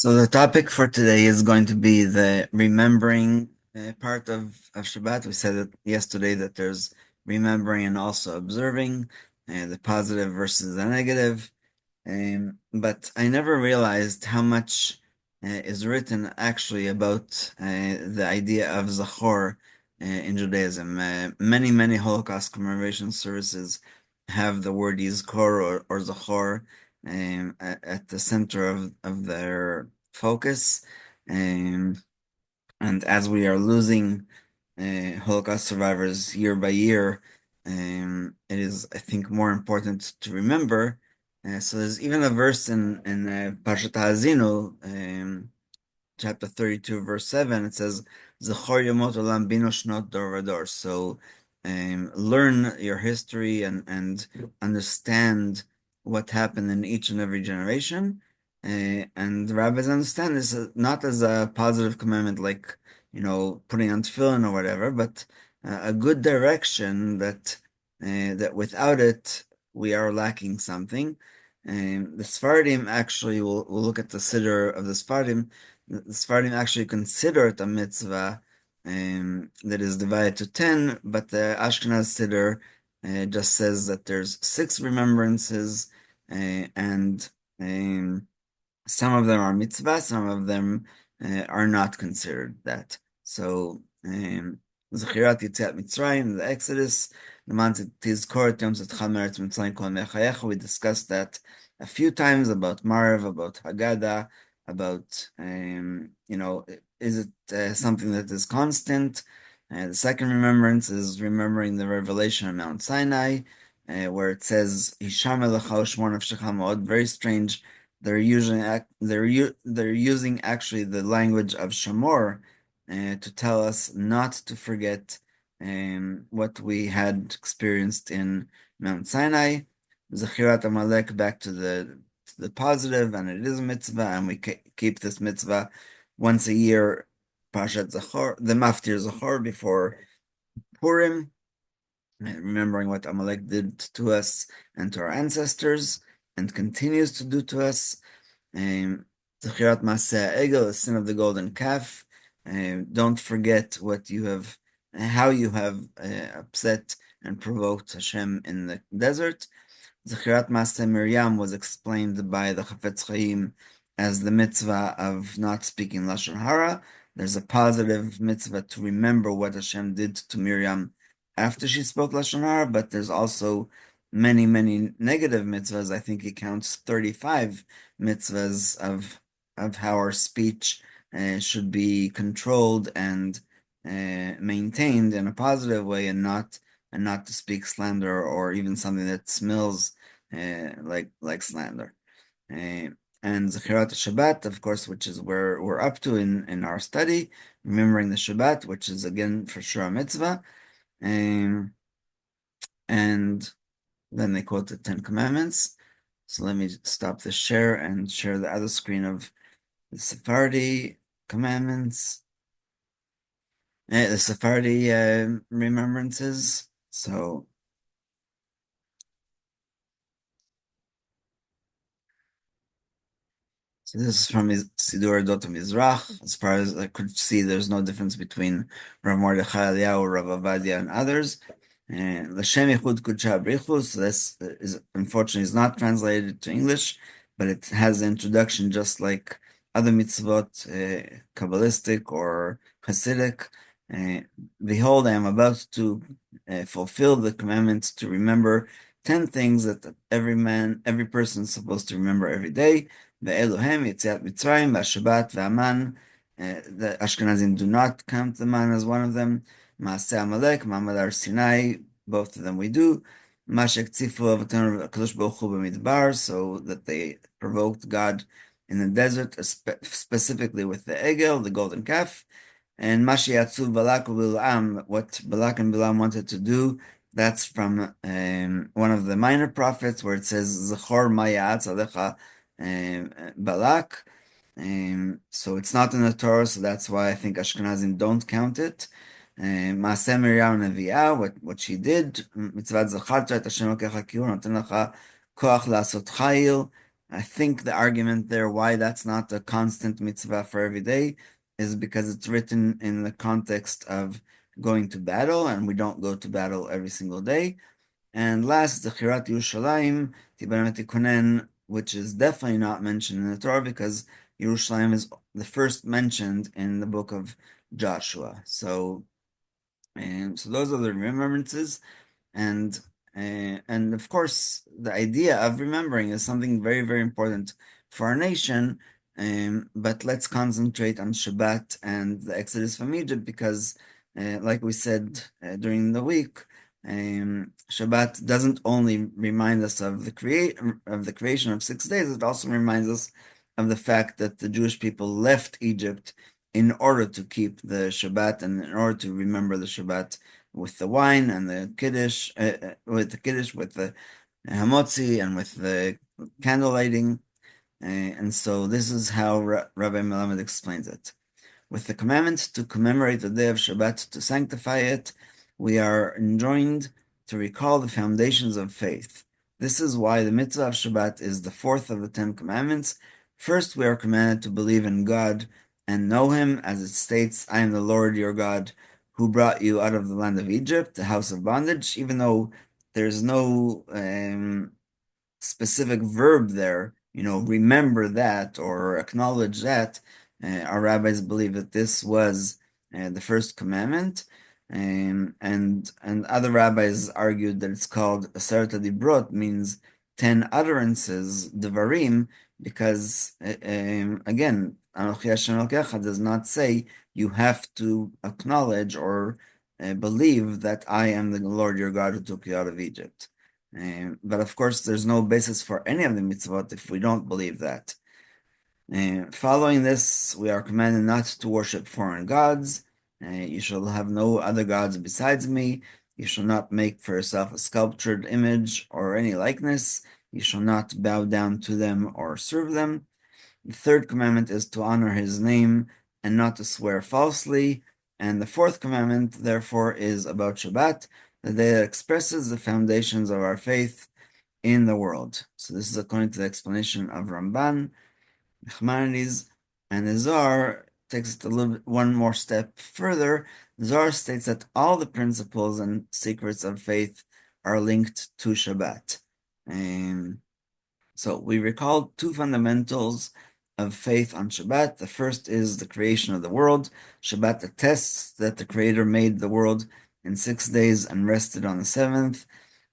So the topic for today is going to be the remembering part of Shabbat. We said that yesterday that there's remembering and also observing, the positive versus the negative. But I never realized how much is written actually about the idea of ZACHOR in Judaism. Many Holocaust commemoration services have the word Yizkor or ZACHOR at the center of their focus. Um, and as we are losing Holocaust survivors year by year, it is, I think, more important to remember. So there's even a verse in Parshat Ha'azinu, chapter 32, verse 7, it says, Zechor Yomot Olam Bino Shnot Dor Vador. So learn your history and understand what happened in each and every generation. And the rabbis understand this not as a positive commandment like, putting on tefillin or whatever, but a good direction that without it, we are lacking something. The Sephardim actually, we'll look at the Siddur of the Sephardim. The Sephardim actually consider it a mitzvah that is divided to 10, but the Ashkenaz Siddur just says that there's 6 remembrances, and some of them are mitzvah, some of them are not considered that. So, Zechirat Yetziat Mitzrayim, the Exodus, Tizkor et Yom Zetcha Meretz Mitzrayim Kol Mechayecha. We discussed that a few times about Marev, about Haggadah, about, is it something that is constant? The second remembrance is remembering the revelation of Mount Sinai, where it says, Hisham Elecha Ushmor Nafshecha Ma'od, very strange. They're using actually the language of Shamor to tell us not to forget what we had experienced in Mount Sinai. Zechirat Amalek, back to the positive, and it is a mitzvah, and we keep this mitzvah once a year, Parashat Zachor, the Maftir Zachor before Purim, remembering what Amalek did to us and to our ancestors, and continues to do to us. Zechirat Maseh Egel, the sin of the golden calf. Don't forget how you have upset and provoked Hashem in the desert. Zechirat Maseh Miriam was explained by the Chafetz Chaim as the mitzvah of not speaking Lashon Hara. There's a positive mitzvah to remember what Hashem did to Miriam after she spoke Lashon Hara, but there's also many negative mitzvahs. I think he counts 35 mitzvahs of how our speech should be controlled and maintained in a positive way, and not to speak slander or even something that smells like slander. And Zechirat Shabbat, of course, which is where we're up to in our study, remembering the Shabbat, which is again for sure a mitzvah. And then they quote the 10 Commandments. So let me stop the share and share the other screen of the Sephardi commandments, the Sephardi remembrances. So this is from Sidur Dot Mizrach. As far as I could see, there's no difference between Rav Mordechai Eliyahu, Rav Avadia, and others. L'Shem Yichud Kudsha Brichu. So this is unfortunately is not translated to English, but it has the introduction just like other mitzvot, Kabbalistic or Hasidic. Behold, I am about to fulfill the commandments to remember 10 things that every person is supposed to remember every day. Ve'elohem Yetziat Mitzrayim, V'Shabbat, V'Aman. The Ashkenazim do not count the man as one of them. Maaseh Amalek, Ma'amad Har Sinai, both of them we do. Mashek Tzifu Avotenu Kadosh Baruch Hu B'Midbar, so that they provoked God in the desert, specifically with the Egel, the golden calf. And Mashi Yatzu Balak Bilam, what Balak and Bilam wanted to do, that's from one of the minor prophets, where it says Zachor Ma'yatz Alecha Balak. So it's not in the Torah, so that's why I think Ashkenazim don't count it. Maaseh Miriam Nevi'ah, what she did, Mitzvat Zacharta et Hashem Elokecha Ki Hu Noten Lecha Koach La'asot Chayil. I think the argument there why that's not a constant mitzvah for every day is because it's written in the context of going to battle, and we don't go to battle every single day. And last, Zechirat Yerushalayim, Tiberet Ikonen, which is definitely not mentioned in the Torah because Yerushalayim is the first mentioned in the book of Joshua. So those are the remembrances, and and of course the idea of remembering is something very, very important for our nation. But let's concentrate on Shabbat and the Exodus from Egypt because, like we said during the week, Shabbat doesn't only remind us of the creation of 6 days; it also reminds us of the fact that the Jewish people left Egypt in order to keep the Shabbat and in order to remember the Shabbat with the wine and the kiddush, with the hamotzi, and with the candle lighting. And so this is how Rabbi Melamed explains it. With the commandment to commemorate the day of Shabbat, to sanctify it, we are enjoined to recall the foundations of faith. This is why the mitzvah of Shabbat is the fourth of the 10 commandments. First, we are commanded to believe in God and know Him, as it states, I am the Lord your God, who brought you out of the land of Egypt, the house of bondage, even though there's no specific verb there, remember that or acknowledge that. Our rabbis believe that this was the first commandment, and other rabbis argued that it's called Aseret Dibrot, means 10 utterances, Devarim, because again, Anochi Hashem Elokecha does not say you have to acknowledge or believe that I am the Lord your God who took you out of Egypt. But of course, there's no basis for any of the mitzvot if we don't believe that. Following this, we are commanded not to worship foreign gods. You shall have no other gods besides me. You shall not make for yourself a sculptured image or any likeness. You shall not bow down to them or serve them. The third commandment is to honor his name and not to swear falsely. And the fourth commandment, therefore, is about Shabbat, the day that expresses the foundations of our faith in the world. So this is according to the explanation of Ramban, Nachmanides, and the Zohar takes it one more step further. The Zohar states that all the principles and secrets of faith are linked to Shabbat. So we recall two fundamentals of faith on Shabbat. The first is the creation of the world. Shabbat attests that the Creator made the world in 6 days and rested on the seventh.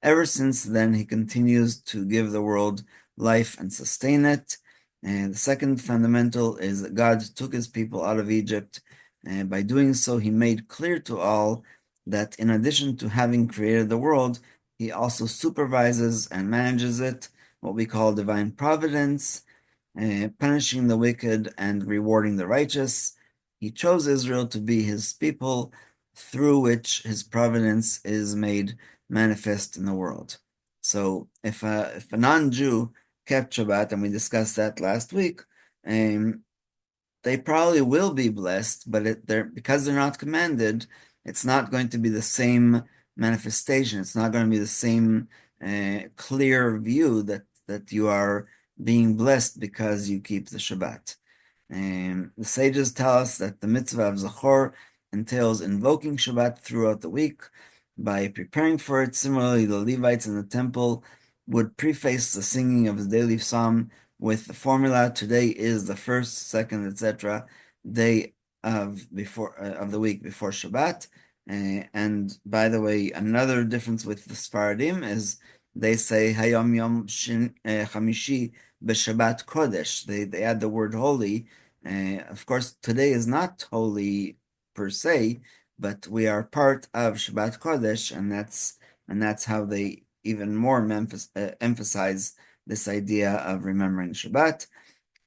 Ever since then, He continues to give the world life and sustain it. And the second fundamental is that God took His people out of Egypt, and by doing so, He made clear to all that in addition to having created the world, He also supervises and manages it, what we call divine providence, punishing the wicked and rewarding the righteous. He chose Israel to be His people, through which His providence is made manifest in the world. So if a non-Jew kept Shabbat, and we discussed that last week, they probably will be blessed, but because they're not commanded, it's not going to be the same manifestation. It's not going to be the same clear view that you are being blessed because you keep the Shabbat. The sages tell us that the mitzvah of ZACHOR entails invoking Shabbat throughout the week by preparing for it. Similarly, the Levites in the temple would preface the singing of the daily psalm with the formula, today is the first, second, etc. day of the week before Shabbat. And by the way, another difference with the Sfaradim is they say Hayom Yom Chamishi b'Shabbat Kodesh. They add the word holy. Of course, today is not holy per se, but we are part of Shabbat Kodesh, and that's how they even more emphasize this idea of remembering Shabbat.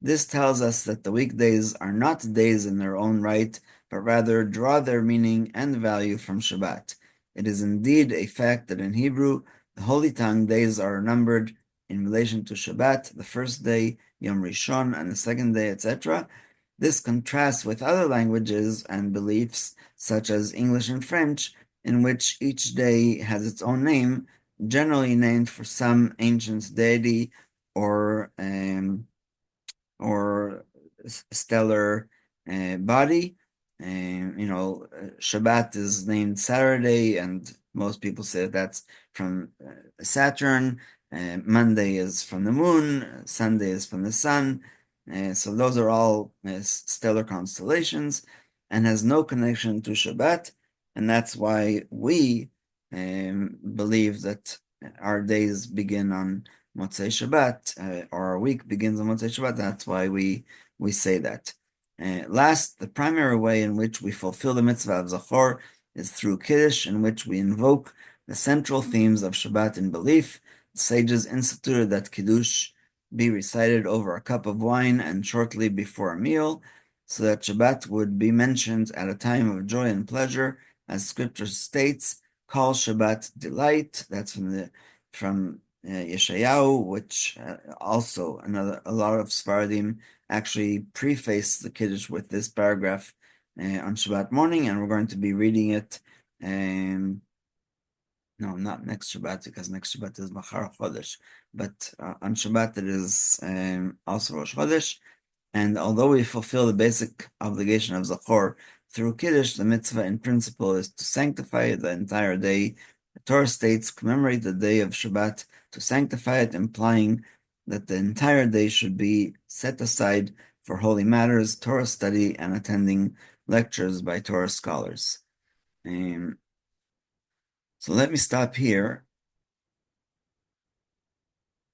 This tells us that the weekdays are not days in their own right, but rather draw their meaning and value from Shabbat. It is indeed a fact that in Hebrew, the Holy Tongue days are numbered in relation to Shabbat, the first day, Yom Rishon, and the second day, etc. This contrasts with other languages and beliefs, such as English and French, in which each day has its own name, generally named for some ancient deity or stellar body. Shabbat is named Saturday, and most people say that that's from Saturn. Monday is from the moon. Sunday is from the sun. So those are all stellar constellations, and has no connection to Shabbat, and that's why we believe that our days begin on Motzei Shabbat, or our week begins on Motzei Shabbat. That's why we say that. Last, the primary way in which we fulfill the mitzvah of ZACHOR is through Kiddush, in which we invoke the central themes of Shabbat in belief. The sages instituted that Kiddush be recited over a cup of wine and shortly before a meal, so that Shabbat would be mentioned at a time of joy and pleasure, as Scripture states, "Call Shabbat delight." That's from Yeshayahu, which also a lot of Sfaradim actually preface the Kiddush with this paragraph on Shabbat morning, and we're going to be reading it. No, not next Shabbat, because next Shabbat is Machar Chodesh, but on Shabbat it is also Rosh Chodesh. And although we fulfill the basic obligation of ZACHOR through Kiddush, the mitzvah in principle is to sanctify the entire day. The Torah states, commemorate the day of Shabbat to sanctify it, implying that the entire day should be set aside for holy matters, Torah study, and attending lectures by Torah scholars. So let me stop here